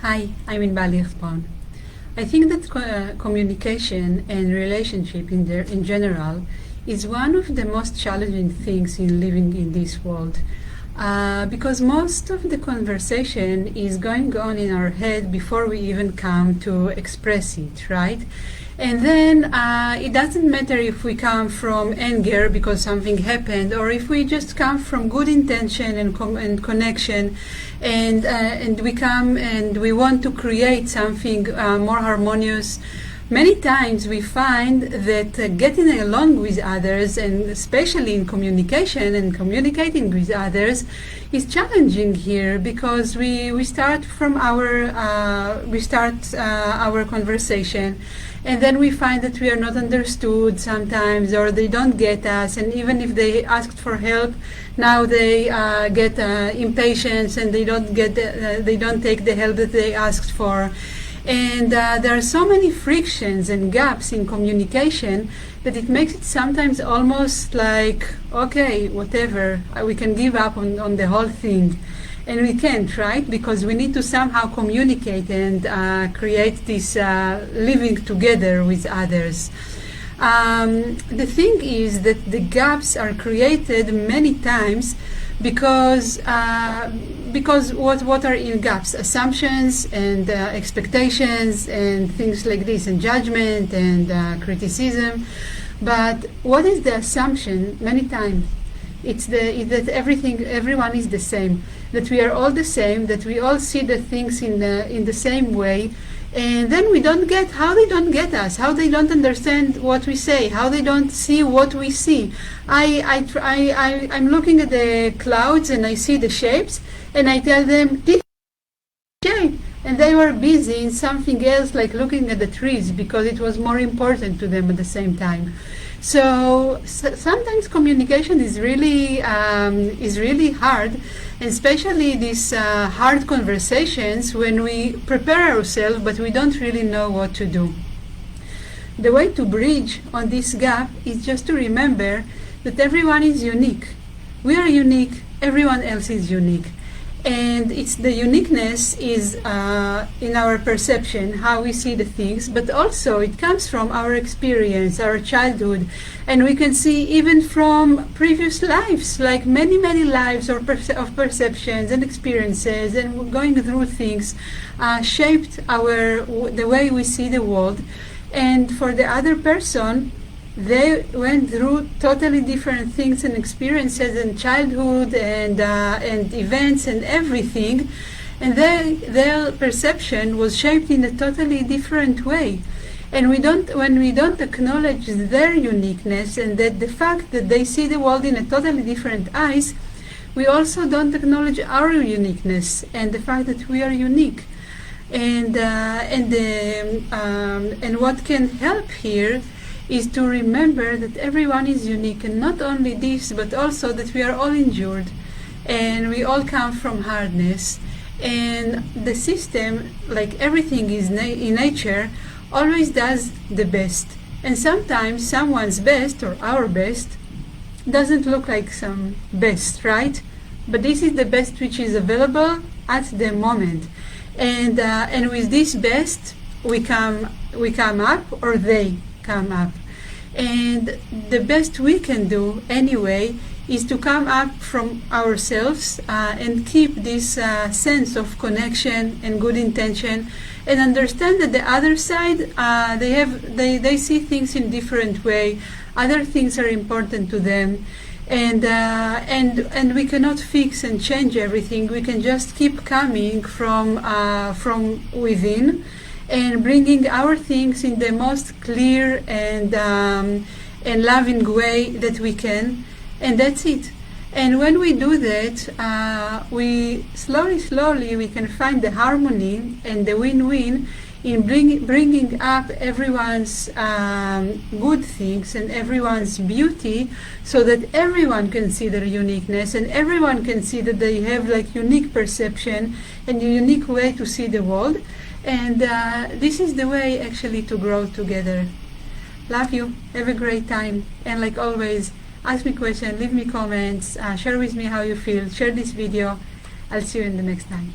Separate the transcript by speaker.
Speaker 1: Hi, I'm Inbal Lichtbrown. I think that communication and relationship in general is one of the most challenging things in living in this world. Because most of the conversation is going on in our head before we even come to express it, right? And then it doesn't matter if we come from anger because something happened, or if we just come from good intention and connection, and we come and we want to create something more harmonious. Many times we find that getting along with others, and especially in communication and communicating with others, is challenging here, because we start from our conversation, and then we find that we are not understood sometimes, or they don't get us, and even if they asked for help, now they get impatient and they don't take the help that they asked for. And there are so many frictions and gaps in communication that it makes it sometimes almost like, okay, whatever, we can give up on the whole thing. And we can't, right? Because we need to somehow communicate and create this living together with others. The thing is that the gaps are created many times because what are in gaps? Assumptions and expectations and things like this, and judgment and criticism. But what is the assumption? Many times it's that everyone is the same, that we are all the same, that we all see the things in the same way. And then we don't get how they don't get us, how they don't understand what we say, how they don't see what we see. I'm looking at the clouds and I see the shapes, and I tell them this shape, and they were busy in something else, like looking at the trees, because it was more important to them at the same time. So sometimes communication is really hard, and especially these hard conversations when we prepare ourselves but we don't really know what to do. The way to bridge on this gap is just to remember that everyone is unique. We are unique, everyone else is unique. And it's the uniqueness is in our perception, how we see the things, but also it comes from our experience, our childhood, and we can see even from previous lives, like many lives of perceptions and experiences, and going through things shaped the way we see the world. And for the other person, they went through totally different things and experiences and childhood and events and everything, and their perception was shaped in a totally different way. And when we don't acknowledge their uniqueness, and that the fact that they see the world in a totally different eyes, we also don't acknowledge our uniqueness and the fact that we are unique. And what can help here is to remember that everyone is unique, and not only this, but also that we are all injured and we all come from hardness, and the system, like everything is in nature, always does the best, and sometimes someone's best or our best doesn't look like some best, right? But this is the best which is available at the moment, and with this best we come up, or they come up. And the best we can do anyway is to come up from ourselves and keep this sense of connection and good intention, and understand that the other side, they see things in different way. Other things are important to them, and we cannot fix and change everything. We can just keep coming from within, and bringing our things in the most clear and loving way that we can, and that's it. And when we do that, we slowly we can find the harmony and the win-win in bringing up everyone's good things and everyone's beauty, so that everyone can see their uniqueness, and everyone can see that they have like unique perception and a unique way to see the world. And this is the way actually to grow together. Love you. Have a great time. And like always, ask me questions, leave me comments, share with me how you feel, share this video. I'll see you in the next time.